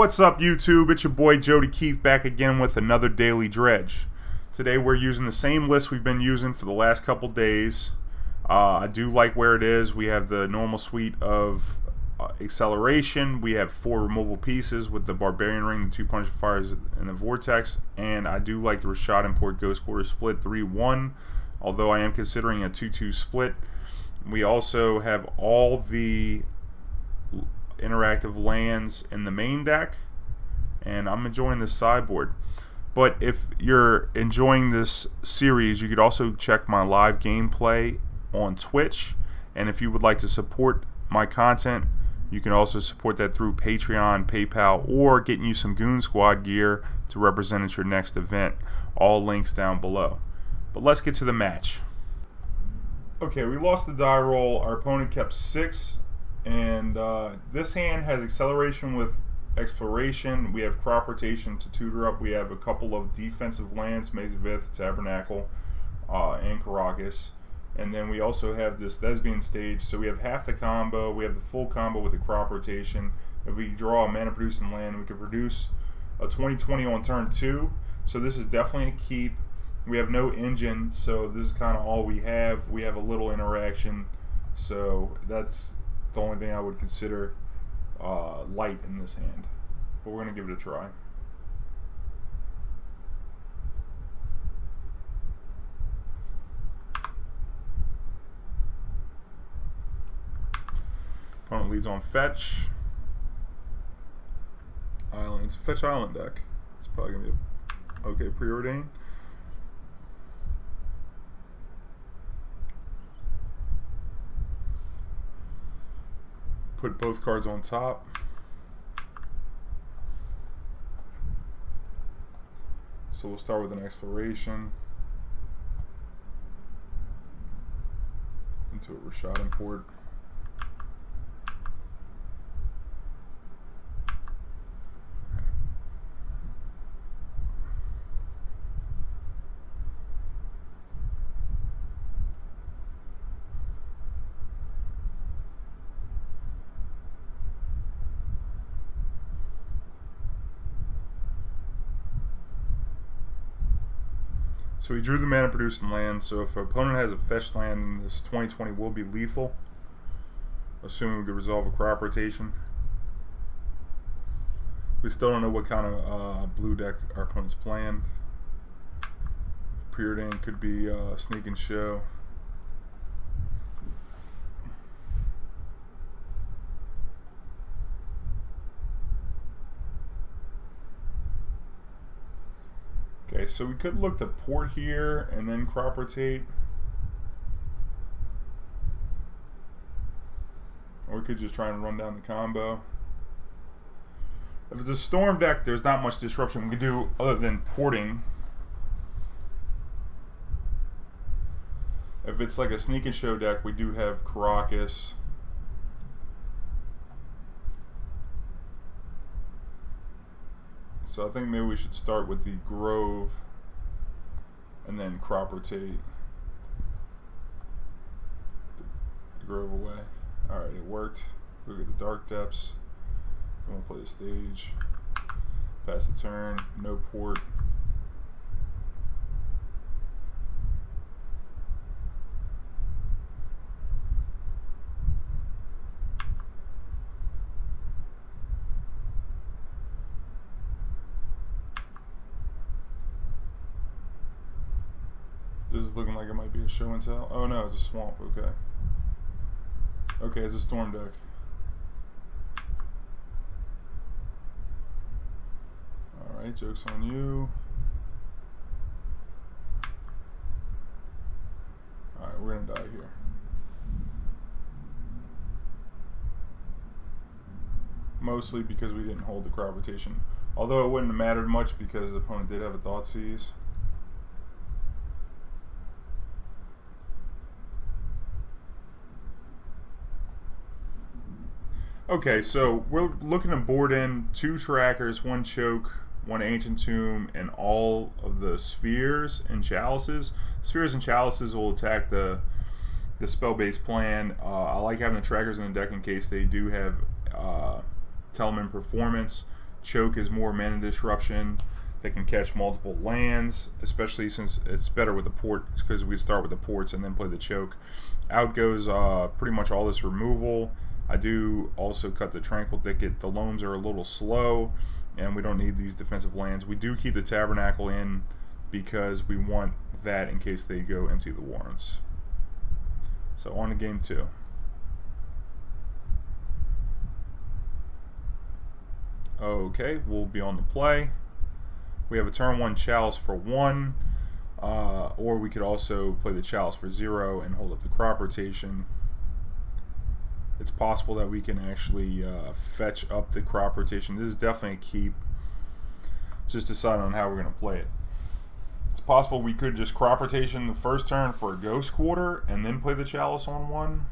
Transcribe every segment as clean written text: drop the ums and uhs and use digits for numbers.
What's up, YouTube? It's your boy Jody Keith back again with another daily dredge. Today we're using the same list we've been using for the last couple days. I do like where it is. We have the normal suite of acceleration. We have 4 removal pieces with the Barbarian Ring, the 2 Punishing Fires, and the Vortex. And I do like the Rishadan Port Ghost Quarter split 3-1, although I am considering a 2-2 split. We also have all the interactive lands in the main deck, and I'm enjoying this sideboard. But if you're enjoying this series, you could also check my live gameplay on Twitch, and if you would like to support my content, you can also support that through Patreon, PayPal, or getting you some Goon Squad gear to represent at your next event. All links down below. But let's get to the match. Okay, we lost the die roll. Our opponent kept 6. And this hand has acceleration with exploration. We have crop rotation to tutor up. We have a couple of defensive lands, Maze of Ith, Tabernacle, and Karakas. And then we also have this Thespian stage. So we have half the combo. We have the full combo with the crop rotation. If we draw a mana producing land, we can produce a 20/20 on turn 2. So this is definitely a keep. We have no engine, so this is kind of all we have. We have a little interaction, so that's the only thing I would consider light in this hand. But we're going to give it a try. Opponent leads on fetch. Island. It's a fetch island deck. It's probably going to be okay preordained. Put both cards on top. So we'll start with an exploration into a Rishadan Port. So we drew the mana producing land, so if an opponent has a fetched land, then this 20/20 will be lethal, assuming we could resolve a crop rotation. We still don't know what kind of blue deck our opponent's playing. Preordained could be Sneak and Show. Okay, so we could look to port here and then crop rotate. Or we could just try and run down the combo. If it's a storm deck, there's not much disruption we can do other than porting. If it's like a Sneak and Show deck, we do have Karakas. So I think maybe we should start with the Grove and then crop rotate the Grove away. Alright, it worked. Look at the Dark Depths. I'm going to play the stage. Pass the turn. No port. This is looking like it might be a show and tell. Oh no, it's a swamp. Okay. Okay, it's a storm deck. Alright, joke's on you. Alright, we're gonna die here. Mostly because we didn't hold the crop rotation. Although it wouldn't have mattered much because the opponent did have a Thoughtseize. Okay, so we're looking to board in 2 trackers, 1 choke, 1 ancient tomb, and all of the spheres and chalices. Spheres and chalices will attack the spell-based plan. I like having the trackers in the deck in case they do have Tell them in performance. Choke is more mana disruption that can catch multiple lands, especially since it's better with the port, because we start with the ports and then play the choke. Out goes pretty much all this removal. I do also cut the Tranquil Thicket. The Loams are a little slow, and we don't need these defensive lands. We do keep the Tabernacle in because we want that in case they go empty the Warrens. So on to game 2. Okay, we'll be on the play. We have a turn 1 Chalice for 1, or we could also play the Chalice for 0 and hold up the crop rotation. It's possible that we can actually fetch up the crop rotation. This is definitely a keep. Just deciding on how we're going to play it. It's possible we could just crop rotation the first turn for a Ghost Quarter and then play the Chalice on 1.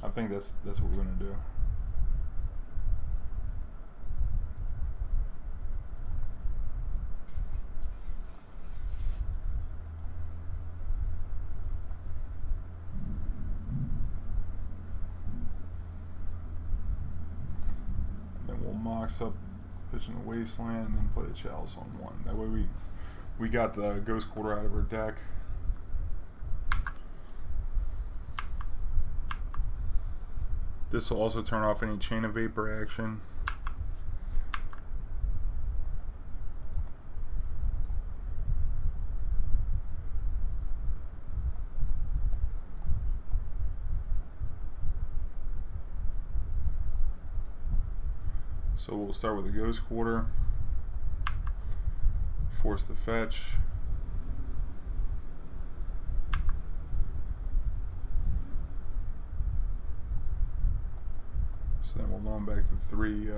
I think that's what we're going to do. Then we'll Mox up, pitch in the Wasteland, and then play the Chalice on 1. That way we got the Ghost Quarter out of our deck. This will also turn off any Chain of Vapor action. So we'll start with the Ghost Quarter. Force the fetch. So then we'll loan back the 3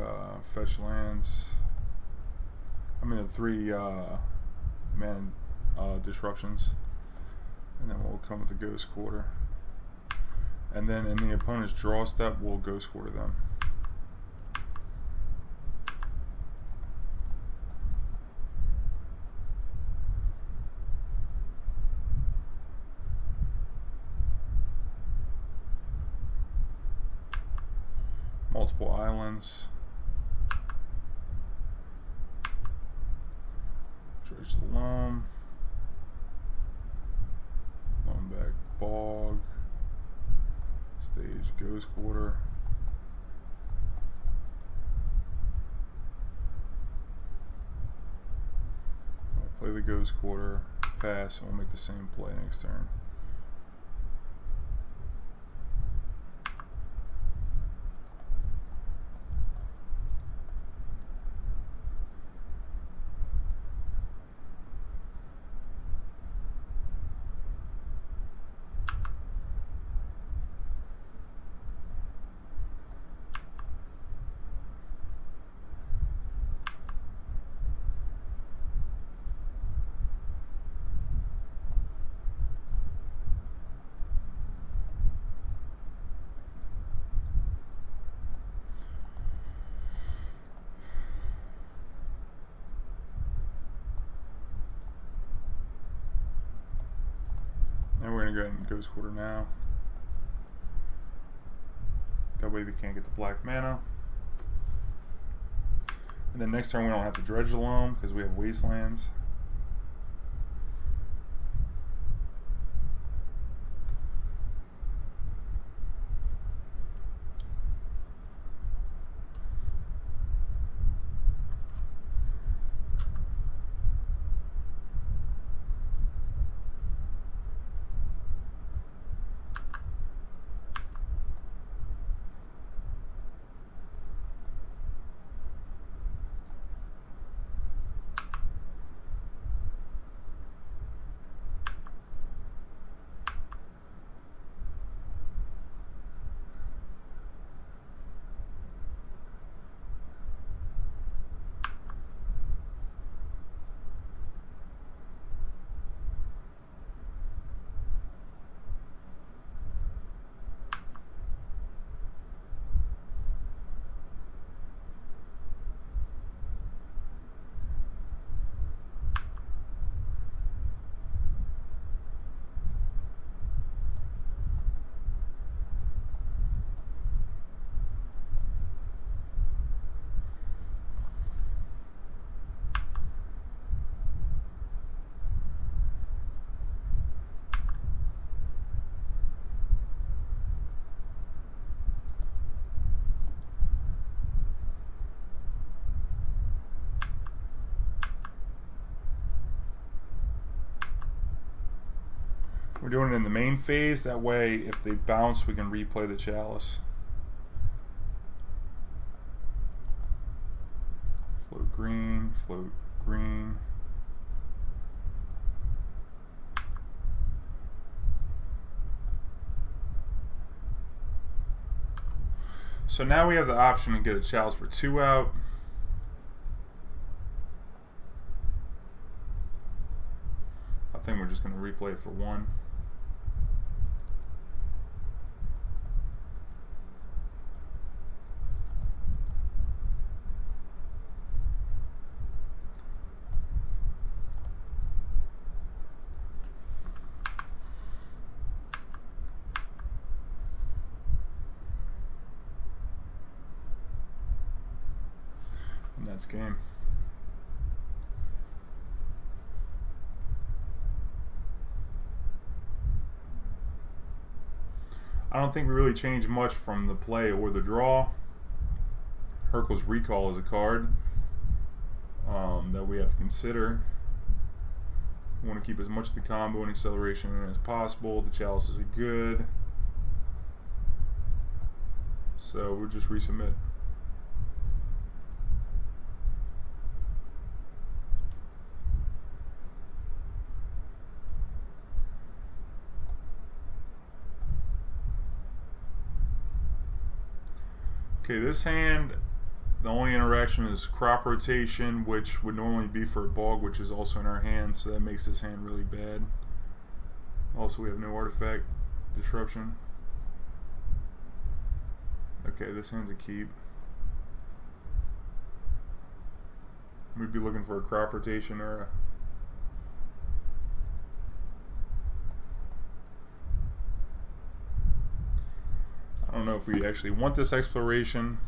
fetch lands. I mean the 3 mana disruptions. And then we'll come with the Ghost Quarter. And then in the opponent's draw step, we'll Ghost Quarter them. Multiple islands. Dredge the Loam. Loam back Bog. Stage Ghost Quarter. We'll play the Ghost Quarter, pass, and we'll make the same play next turn. And we're going to go ahead and Ghost Quarter now. That way we can't get the black mana. And then next turn we don't have to dredge the Loam because we have Wastelands. We're doing it in the main phase. That way, if they bounce, we can replay the Chalice. Float green, float green. So now we have the option to get a Chalice for 2 out. I think we're just going to replay it for 1. And that's game. I don't think we really changed much from the play or the draw. Hurkyl's Recall is a card that we have to consider. We want to keep as much of the combo and acceleration in as possible. The Chalices are good. So we'll just resubmit. Okay, this hand, the only interaction is crop rotation, which would normally be for a bog, which is also in our hand, so that makes this hand really bad. Also, we have no artifact disruption. Okay, this hand's a keep. We'd be looking for a crop rotation or a... I don't know if we actually want this exploration.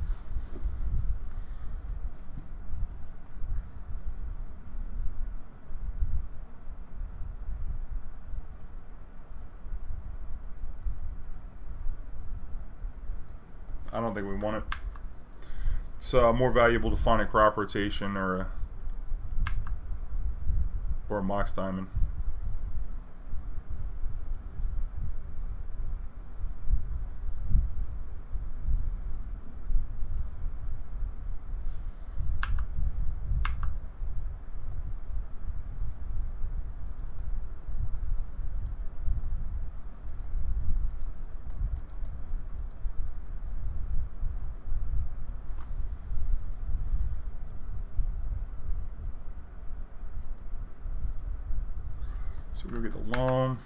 I don't think we want it. It's more valuable to find a crop rotation or a Mox Diamond. So we'll get the Loam.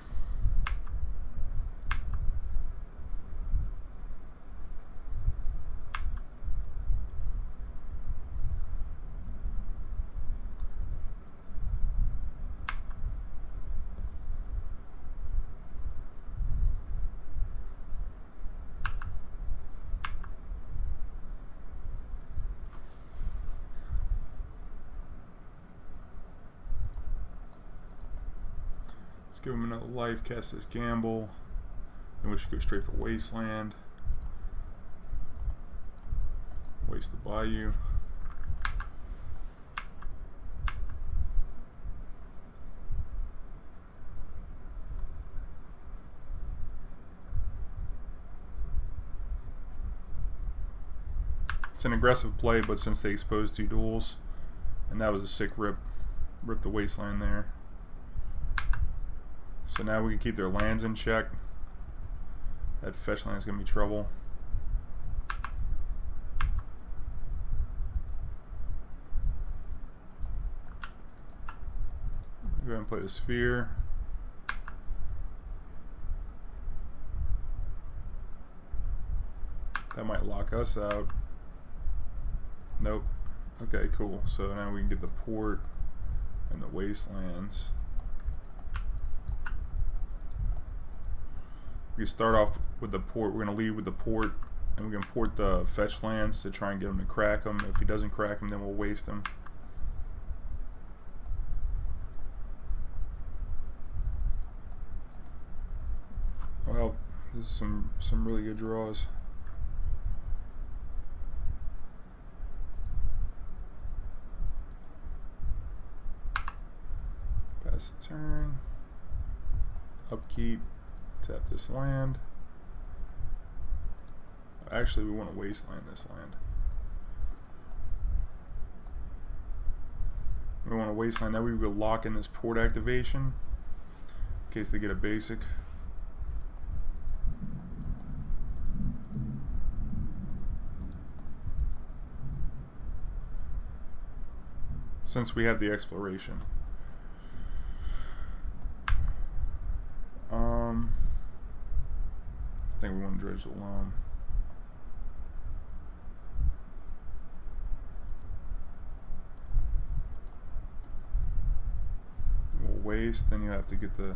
Let's give him another life, cast this gamble. Then we should go straight for Wasteland. Waste the Bayou. It's an aggressive play, but since they exposed 2 duels, and that was a sick rip the Wasteland there. So now we can keep their lands in check. That fetch land is going to be trouble. Go ahead and play the Sphere. That might lock us out. Nope. Okay, cool. So now we can get the Port and the Wastelands. We start off with the Port. We're going to lead with the Port, and we can port the fetch lands to try and get him to crack them. If he doesn't crack them, then we'll waste them. Well, this is some really good draws. Pass the turn. Upkeep. Tap this land. Actually, we want to wasteland this land. We want to wasteland. That way we will lock in this port activation in case they get a basic. Since we have the exploration. I think we want to dredge the Loam. We'll waste, then you have to get the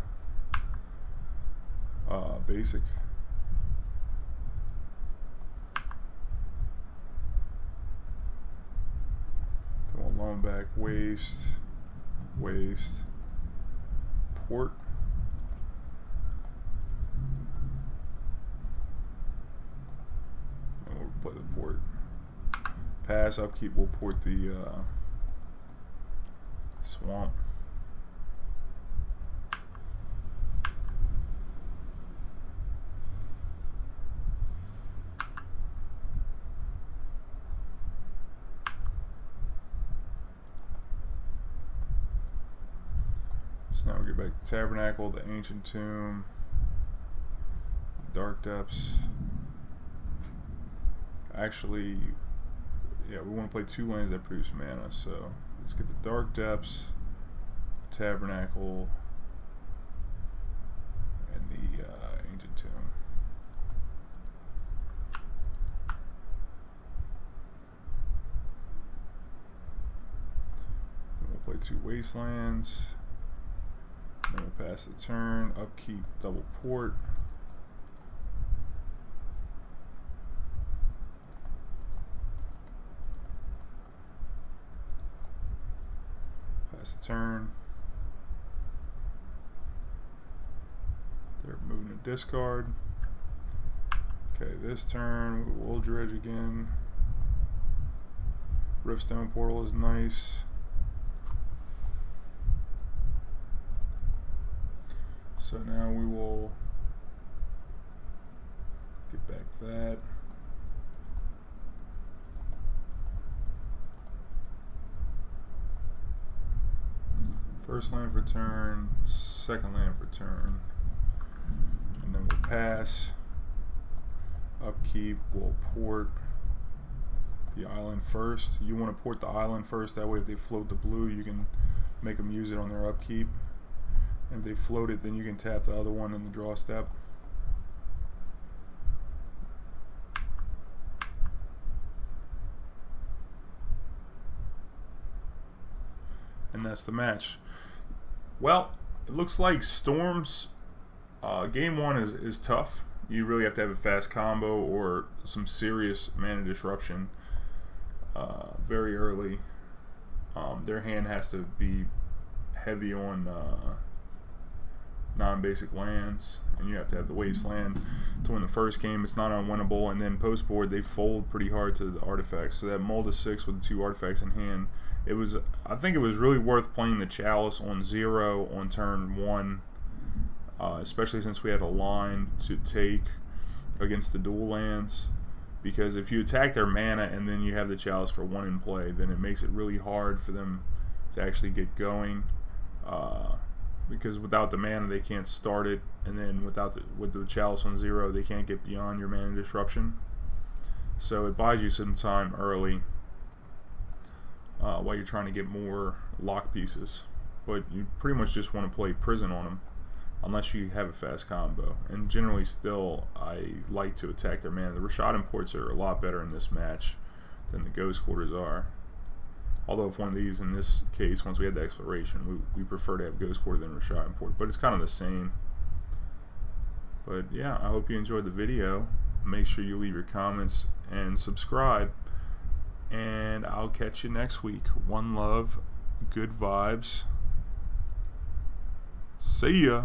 basic. Then we'll loan back, waste, port. Play the port. Pass, upkeep, we'll port the swamp. So now we get back to Tabernacle, the Ancient Tomb, Dark Depths. Actually, yeah, we want to play 2 lands that produce mana, so let's get the Dark Depths, Tabernacle, and the Ancient Tomb. Then we'll play 2 Wastelands, then we'll pass the turn, upkeep, double port. Turn. They're moving to discard. Okay, this turn we will dredge again. Riftstone Portal is nice. So now we will get back that. First land for turn, second land for turn, and then we'll pass, upkeep, we'll port the island first. You want to port the island first, that way if they float the blue you can make them use it on their upkeep, and if they float it then you can tap the other one in the draw step. And that's the match. Well, it looks like Storm's game 1 is tough. You really have to have a fast combo or some serious mana disruption very early. Their hand has to be heavy on non-basic lands, and you have to have the Wasteland to win the first game. It's not unwinnable, and then post board they fold pretty hard to the artifacts. So that mull to 6 with the 2 artifacts in hand. I think it was really worth playing the Chalice on 0 on turn 1, especially since we had a line to take against the dual lands. Because if you attack their mana and then you have the Chalice for 1 in play, then it makes it really hard for them to actually get going. Because without the mana they can't start it, and then with the Chalice on 0 they can't get beyond your mana disruption. So it buys you some time early. While you're trying to get more lock pieces, but you pretty much just want to play prison on them unless you have a fast combo, and generally still I like to attack their mana. The Rishadan Ports are a lot better in this match than the Ghost Quarters are, although if one of these, in this case once we had the exploration, we prefer to have Ghost Quarter than Rishadan Port, but it's kind of the same. But yeah, I hope you enjoyed the video. Make sure you leave your comments and subscribe. And I'll catch you next week. One love, good vibes. See ya.